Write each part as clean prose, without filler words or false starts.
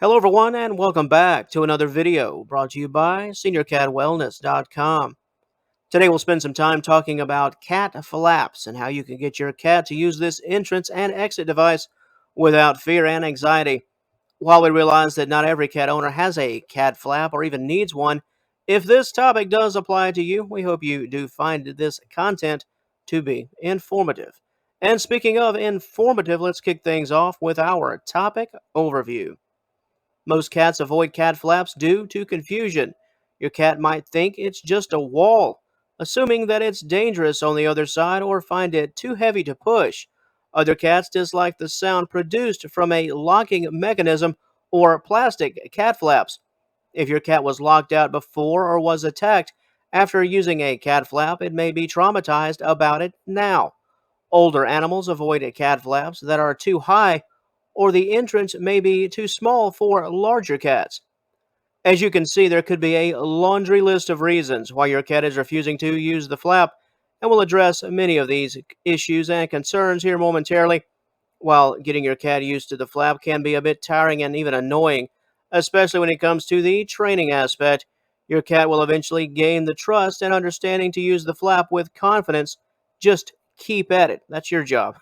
Hello, everyone, and welcome back to another video brought to you by SeniorCatWellness.com. Today, we'll spend some time talking about cat flaps and how you can get your cat to use this entrance and exit device without fear and anxiety. While we realize that not every cat owner has a cat flap or even needs one, if this topic does apply to you, we hope you do find this content to be informative. And speaking of informative, let's kick things off with our topic overview. Most cats avoid cat flaps due to confusion. Your cat might think it's just a wall, assuming that it's dangerous on the other side or find it too heavy to push. Other cats dislike the sound produced from a locking mechanism or plastic cat flaps. If your cat was locked out before or was attacked after using a cat flap, it may be traumatized about it now. Older animals avoid cat flaps that are too high, or the entrance may be too small for larger cats. As you can see, there could be a laundry list of reasons why your cat is refusing to use the flap, and we'll address many of these issues and concerns here momentarily. While getting your cat used to the flap can be a bit tiring and even annoying, especially when it comes to the training aspect, your cat will eventually gain the trust and understanding to use the flap with confidence. Just keep at it. That's your job.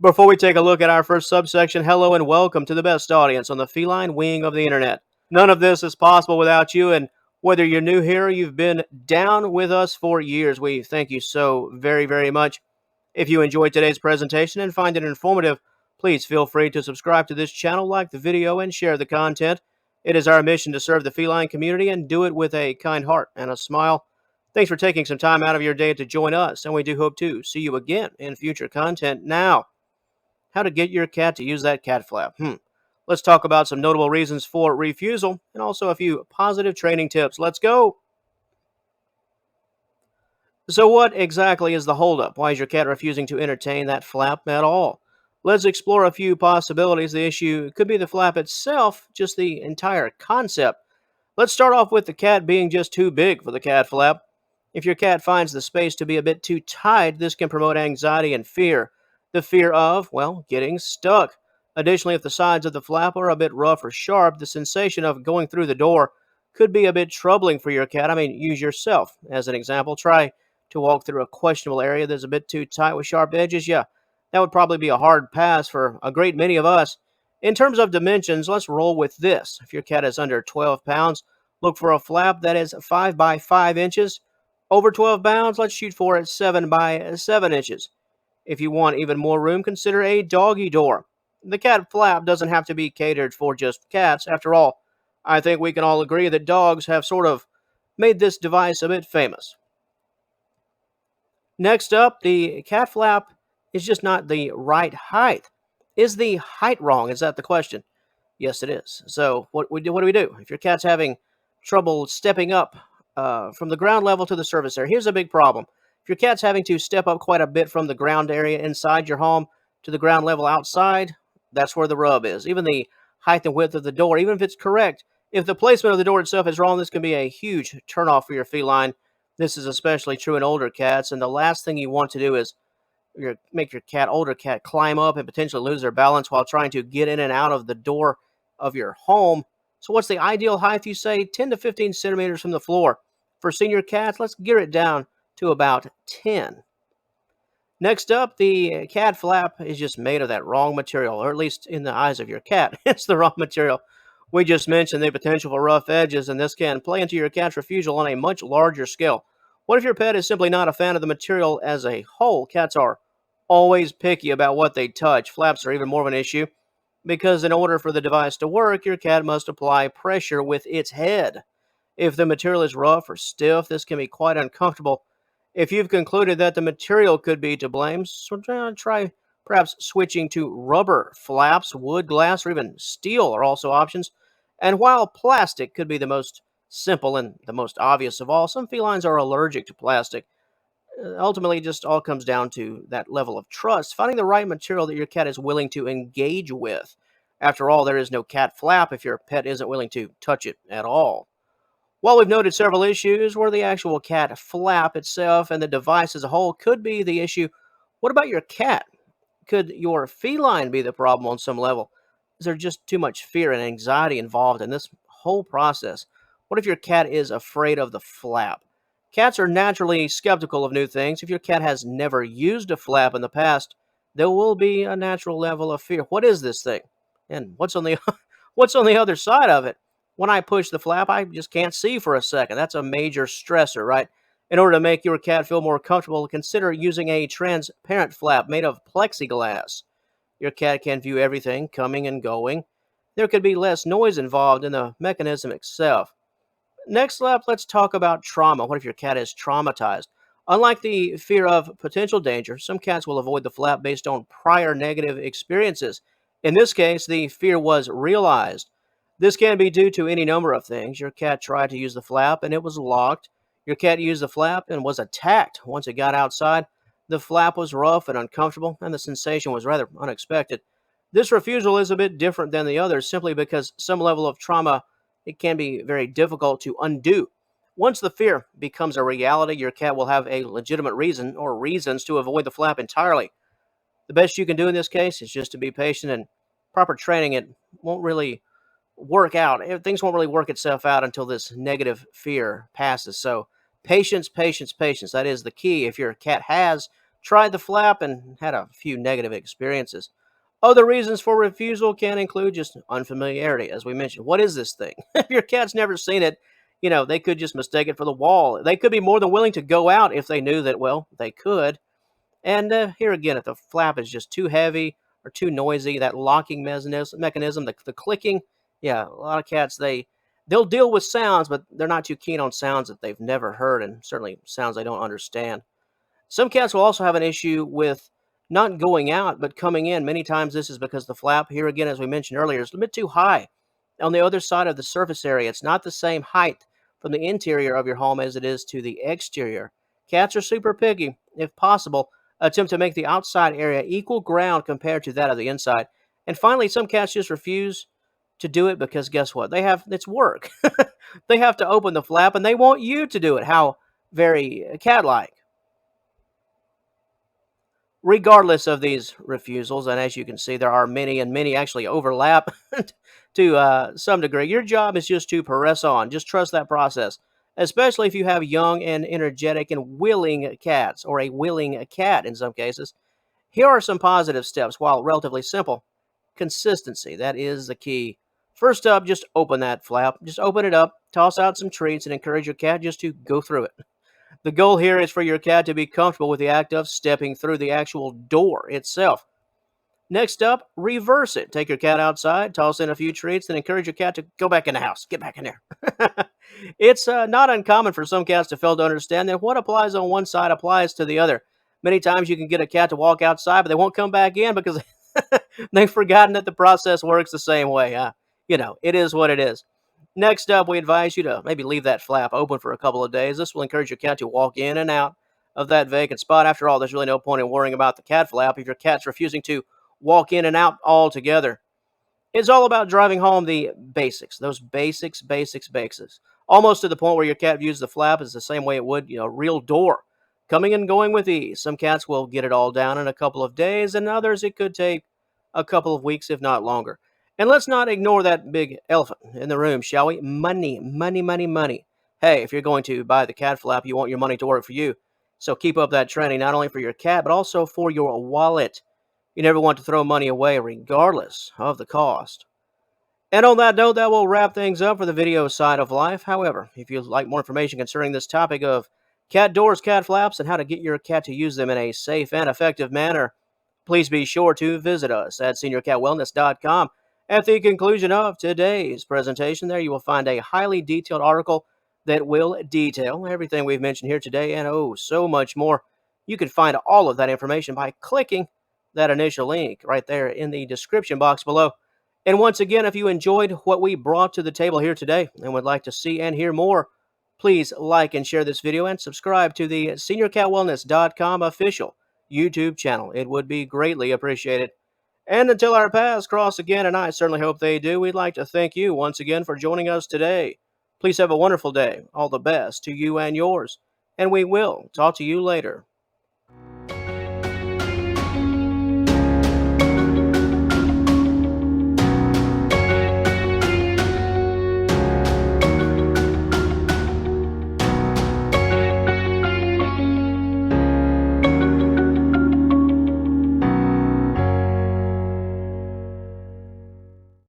Before we take a look at our first subsection, hello and welcome to the best audience on the feline wing of the internet. None of this is possible without you, and whether you're new here or you've been down with us for years, we thank you so very, very much. If you enjoyed today's presentation and find it informative, please feel free to subscribe to this channel, like the video, and share the content. It is our mission to serve the feline community and do it with a kind heart and a smile. Thanks for taking some time out of your day to join us, and we do hope to see you again in future content. Now, how to get your cat to use that cat flap. Let's talk about some notable reasons for refusal and also a few positive training tips. Let's go. So, what exactly is the holdup? Why is your cat refusing to entertain that flap at all? Let's explore a few possibilities. The issue could be the flap itself, just the entire concept. Let's start off with the cat being just too big for the cat flap. If your cat finds the space to be a bit too tight, this can promote anxiety and fear. The fear of, well, getting stuck. Additionally, if the sides of the flap are a bit rough or sharp, the sensation of going through the door could be a bit troubling for your cat. Use yourself as an example. Try to walk through a questionable area that's a bit too tight with sharp edges. Yeah, that would probably be a hard pass for a great many of us. In terms of dimensions, let's roll with this. If your cat is under 12 pounds, look for a flap that is 5 by 5 inches. Over 12 pounds, let's shoot for it 7 by 7 inches. If you want even more room, consider a doggy door. The cat flap doesn't have to be catered for just cats. After all, I think we can all agree that dogs have sort of made this device a bit famous. Next up, the cat flap is just not the right height. Is the height wrong? Is that the question? Yes, it is. So what do we do? If your cat's having trouble stepping up from the ground level to the surface area, here's a big problem. If your cat's having to step up quite a bit from the ground area inside your home to the ground level outside, that's where the rub is. Even the height and width of the door, even if it's correct, if the placement of the door itself is wrong, this can be a huge turnoff for your feline. This is especially true in older cats, and the last thing you want to do is make your older cat, climb up and potentially lose their balance while trying to get in and out of the door of your home. So what's the ideal height? You say 10 to 15 centimeters from the floor. For senior cats, let's gear it down to about 10. Next up, the cat flap is just made of that wrong material, or at least in the eyes of your cat, it's the wrong material. We just mentioned the potential for rough edges, and this can play into your cat's refusal on a much larger scale. What if your pet is simply not a fan of the material as a whole? Cats are always picky about what they touch. Flaps are even more of an issue because in order for the device to work, your cat must apply pressure with its head. If the material is rough or stiff, this can be quite uncomfortable. If you've concluded that the material could be to blame, so try perhaps switching to rubber flaps. Wood, glass, or even steel are also options. And while plastic could be the most simple and the most obvious of all, some felines are allergic to plastic. Ultimately, it just all comes down to that level of trust, finding the right material that your cat is willing to engage with. After all, there is no cat flap if your pet isn't willing to touch it at all. While we've noted several issues where the actual cat flap itself and the device as a whole could be the issue, what about your cat? Could your feline be the problem on some level? Is there just too much fear and anxiety involved in this whole process? What if your cat is afraid of the flap? Cats are naturally skeptical of new things. If your cat has never used a flap in the past, there will be a natural level of fear. What is this thing? And what's on the what's on the other side of it? When I push the flap, I just can't see for a second. That's a major stressor, right? In order to make your cat feel more comfortable, consider using a transparent flap made of plexiglass. Your cat can view everything coming and going. There could be less noise involved in the mechanism itself. Next up, let's talk about trauma. What if your cat is traumatized? Unlike the fear of potential danger, some cats will avoid the flap based on prior negative experiences. In this case, the fear was realized. This can be due to any number of things. Your cat tried to use the flap and it was locked. Your cat used the flap and was attacked. Once it got outside, the flap was rough and uncomfortable, and the sensation was rather unexpected. This refusal is a bit different than the others simply because some level of trauma it can be very difficult to undo. Once the fear becomes a reality, your cat will have a legitimate reason or reasons to avoid the flap entirely. The best you can do in this case is just to be patient and proper training. It won't really work out. Things won't really work itself out until this negative fear passes. So, patience, patience, patience. That is the key. If your cat has tried the flap and had a few negative experiences, other reasons for refusal can include just unfamiliarity, as we mentioned. What is this thing? If your cat's never seen it, they could just mistake it for the wall. They could be more than willing to go out if they knew that, well, they could. And here again, if the flap is just too heavy or too noisy, that locking mechanism, the clicking, yeah, a lot of cats, they'll deal with sounds, but they're not too keen on sounds that they've never heard, and certainly sounds they don't understand. Some cats will also have an issue with not going out, but coming in. Many times this is because the flap, here again, as we mentioned earlier, is a bit too high on the other side of the surface area. It's not the same height from the interior of your home as it is to the exterior. Cats are super picky. If possible, attempt to make the outside area equal ground compared to that of the inside. And finally, some cats just refuse to do it because guess what? It's work. They have to open the flap and they want you to do it. How very cat like. Regardless of these refusals, and as you can see, there are many, and many actually overlap to some degree. Your job is just to press on. Just trust that process, especially if you have young and energetic and willing cats, or a willing cat in some cases. Here are some positive steps, while relatively simple. Consistency, that is the key. First up, just open that flap. Just open it up, toss out some treats, and encourage your cat just to go through it. The goal here is for your cat to be comfortable with the act of stepping through the actual door itself. Next up, reverse it. Take your cat outside, toss in a few treats, and encourage your cat to go back in the house. Get back in there. It's not uncommon for some cats to fail to understand that what applies on one side applies to the other. Many times you can get a cat to walk outside, but they won't come back in because they've forgotten that the process works the same way. It is what it is. Next up, we advise you to maybe leave that flap open for a couple of days. This will encourage your cat to walk in and out of that vacant spot. After all, there's really no point in worrying about the cat flap if your cat's refusing to walk in and out altogether. It's all about driving home the basics, those basics, basics, basics. Almost to the point where your cat views the flap as the same way it would, a real door. Coming and going with ease. Some cats will get it all down in a couple of days, and others it could take a couple of weeks, if not longer. And let's not ignore that big elephant in the room, shall we? Money, money, money, money. Hey, if you're going to buy the cat flap, you want your money to work for you. So keep up that training, not only for your cat, but also for your wallet. You never want to throw money away, regardless of the cost. And on that note, that will wrap things up for the video side of life. However, if you'd like more information concerning this topic of cat doors, cat flaps, and how to get your cat to use them in a safe and effective manner, please be sure to visit us at seniorcatwellness.com. At the conclusion of today's presentation, there you will find a highly detailed article that will detail everything we've mentioned here today and oh, so much more. You can find all of that information by clicking that initial link right there in the description box below. And once again, if you enjoyed what we brought to the table here today and would like to see and hear more, please like and share this video and subscribe to the seniorcatwellness.com official YouTube channel. It would be greatly appreciated. And until our paths cross again, and I certainly hope they do, we'd like to thank you once again for joining us today. Please have a wonderful day. All the best to you and yours. And we will talk to you later.